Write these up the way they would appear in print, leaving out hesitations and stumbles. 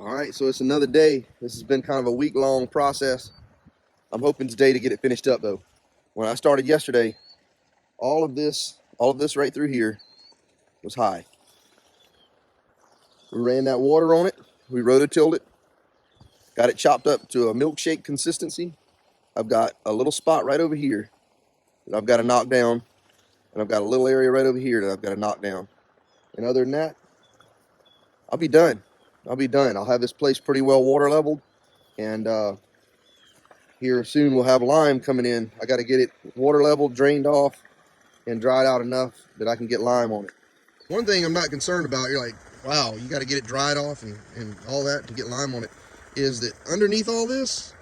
All right, so it's another day. This has been kind of a week-long process. I'm hoping today to get it finished up though. When I started yesterday, all of this right through here was high. We ran that water on it, we rototilled it, got it chopped up to a milkshake consistency. I've got a little spot right over here that I've got to knock down, and I've got a little area right over here that I've got to knock down. And other than that, I'll be done. I'll have this place pretty well water leveled, and here soon we'll have lime coming in. I got to get it water leveled, drained off, and dried out enough that I can get lime on it. One thing I'm not concerned about, you're like, wow, you got to get it dried off and all that to get lime on it, is that underneath all this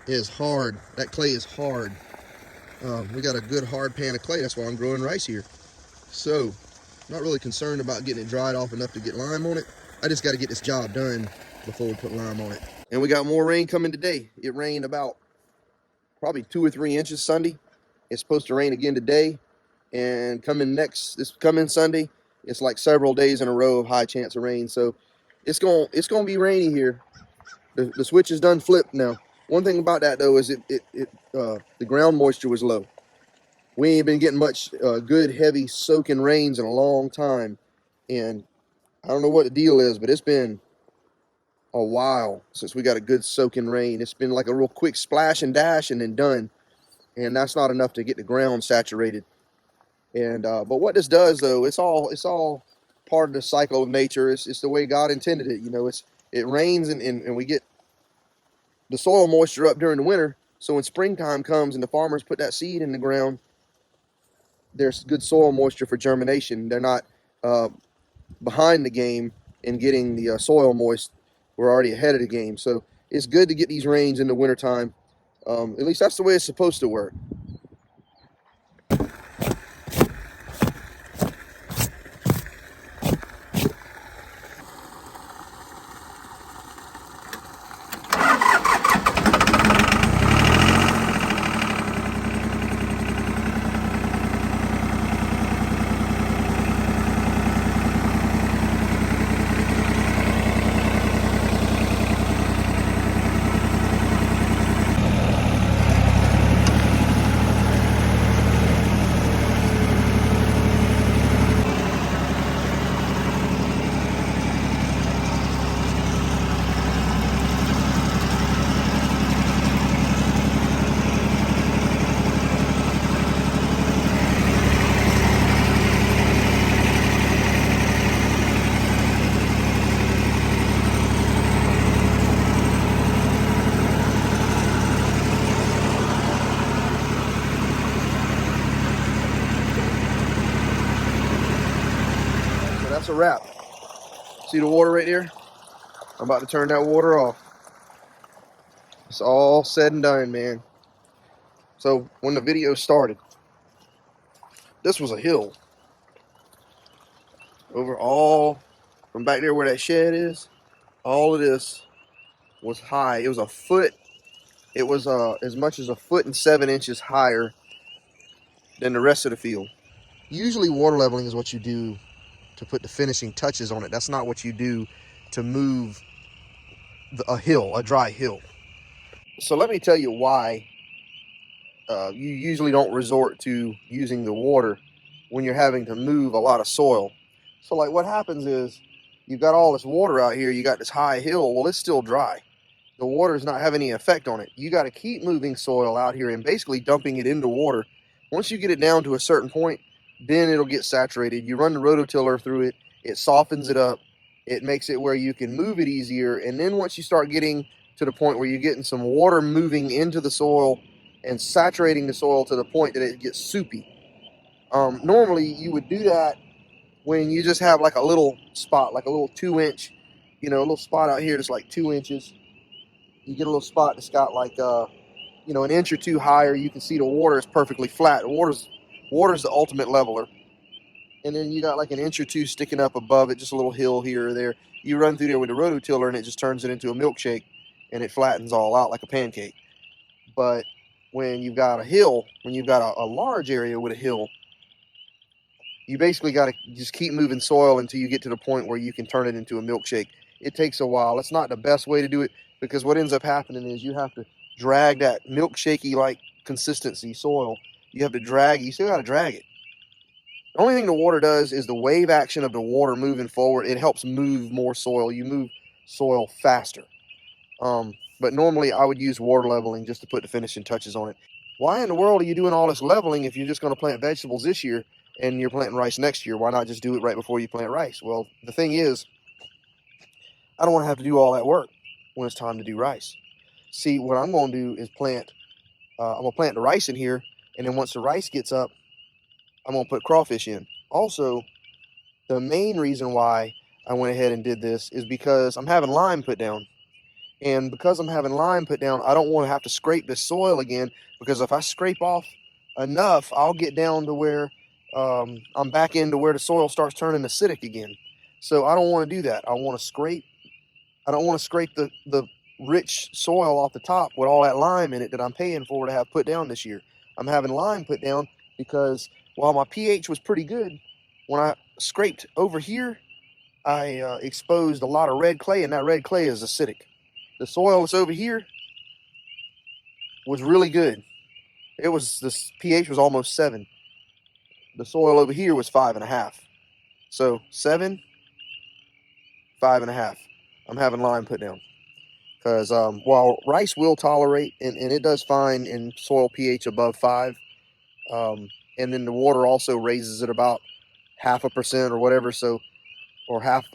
is hard. That clay is hard. We got a good hard pan of clay. That's why I'm growing rice here. So, I'm not really concerned about getting it dried off enough to get lime on it. I just got to get this job done before we put lime on it. And we got more rain coming today. It rained about probably 2 or 3 inches Sunday. It's supposed to rain again today. And this coming Sunday, it's like several days in a row of high chance of rain. So it's gonna be rainy here. The switch is done flipped now. One thing about that though is the ground moisture was low. We ain't been getting much good heavy soaking rains in a long time, and I don't know what the deal is, but it's been a while since we got a good soaking rain. It's been like a real quick splash and dash and then done, and that's not enough to get the ground saturated. And but what this does though, it's all part of the cycle of nature. It's the way God intended it. You know, it rains and we get the soil moisture up during the winter. So when springtime comes and the farmers put that seed in the ground, there's good soil moisture for germination. They're not behind the game in getting the soil moist. We're already ahead of the game. So it's good to get these rains in the wintertime. At least that's the way it's supposed to work. That's a wrap. See the water right there? I'm about to turn that water off. It's all said and done, man. So when the video started, this was a hill. Over all from back there where that shed is, all of this was high. It was a foot. It was as much as 1.7 feet higher than the rest of the field. Usually water leveling is what you do to put the finishing touches on it. That's not what you do to move a dry hill. So let me tell you why you usually don't resort to using the water when you're having to move a lot of soil. So like what happens is you've got all this water out here, you got this high hill, well, it's still dry. The water is not having any effect on it. You got to keep moving soil out here and basically dumping it into water. Once you get it down to a certain point, then it'll get saturated. You run the rototiller through it, it softens it up, it makes it where you can move it easier. And then once you start getting to the point where you're getting some water moving into the soil and saturating the soil to the point that it gets soupy. Normally you would do that when you just have like a little spot, like a little 2-inch, a little spot out here that's like 2 inches. You get a little spot that's got like, an inch or two higher. You can see the water is perfectly flat. Water's the ultimate leveler. And then you got like an inch or two sticking up above it, just a little hill here or there. You run through there with a rototiller and it just turns it into a milkshake and it flattens all out like a pancake. But when you've got a hill, when you've got a large area with a hill, you basically got to just keep moving soil until you get to the point where you can turn it into a milkshake. it takes a while. It's not the best way to do it, because what ends up happening is you have to drag that milkshaky like consistency soil. You have to drag it. You still got to drag it. The only thing the water does is the wave action of the water moving forward. It helps move more soil. You move soil faster. But normally I would use water leveling just to put the finishing touches on it. Why in the world are you doing all this leveling if you're just going to plant vegetables this year and you're planting rice next year? Why not just do it right before you plant rice? Well, the thing is, I don't want to have to do all that work when it's time to do rice. See, what I'm going to do is I'm going to plant the rice in here, and then once the rice gets up, I'm going to put crawfish in. Also, the main reason why I went ahead and did this is because I'm having lime put down. And because I'm having lime put down, I don't want to have to scrape the soil again, because if I scrape off enough, I'll get down to where I'm back into where the soil starts turning acidic again. So I don't want to do that. I don't want to scrape the rich soil off the top with all that lime in it that I'm paying for to have put down this year. I'm having lime put down because while my pH was pretty good, when I scraped over here, I exposed a lot of red clay, and that red clay is acidic. The soil that's over here was really good. This pH was almost 7. The soil over here was 5.5. So 7, 5.5. I'm having lime put down. Because while rice will tolerate, and it does fine in soil pH above 5, and then the water also raises it about 0.5% or whatever, so, or half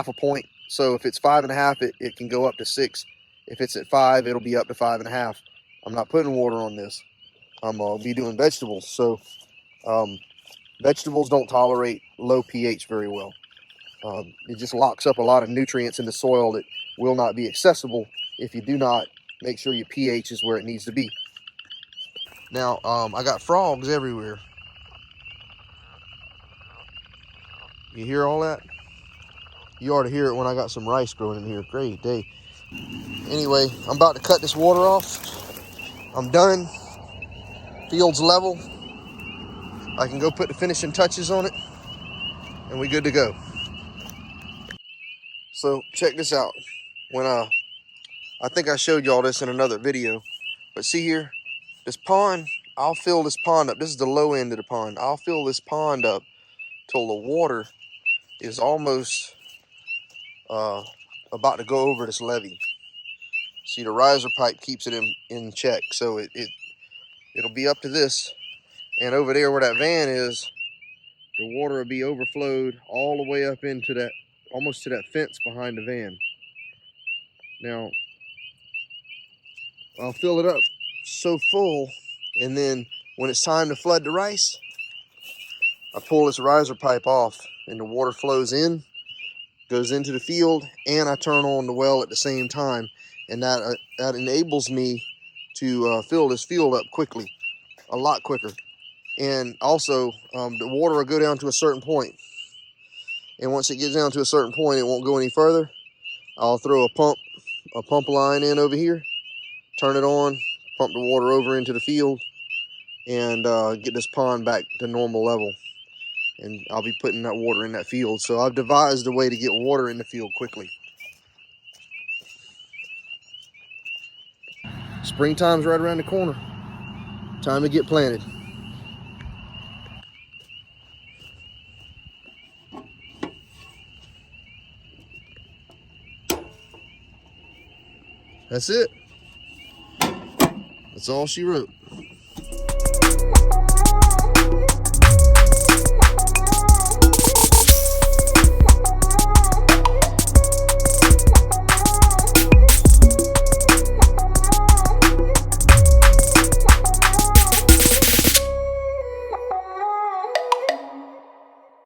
a point. So if it's 5.5, it can go up to 6. If it's at 5, it'll be up to 5.5. I'm not putting water on this. I'm gonna be doing vegetables. So vegetables don't tolerate low pH very well. It just locks up a lot of nutrients in the soil that will not be accessible if you do not make sure your pH is where it needs to be. Now, I got frogs everywhere. You hear all that? You ought to hear it when I got some rice growing in here. Great day. Anyway, I'm about to cut this water off. I'm done. Field's level. I can go put the finishing touches on it, and we good to go. So check this out. When I think I showed y'all this in another video, but see here, this pond, I'll fill this pond up. This is the low end of the pond. I'll fill this pond up till the water is almost about to go over this levee. See, the riser pipe keeps it in check, so it'll be up to this, and over there where that van is, the water will be overflowed all the way up into that, almost to that fence behind the van. Now, I'll fill it up so full, and then when it's time to flood the rice, I pull this riser pipe off, and the water flows in, goes into the field, and I turn on the well at the same time, and that enables me to fill this field up quickly, a lot quicker. And also, the water will go down to a certain point, and once it gets down to a certain point, it won't go any further. I'll throw a pump line in over here, turn it on, pump the water over into the field, and get this pond back to normal level. And I'll be putting that water in that field. So I've devised a way to get water in the field quickly. Springtime's right around the corner. Time to get planted. That's it. That's all she wrote.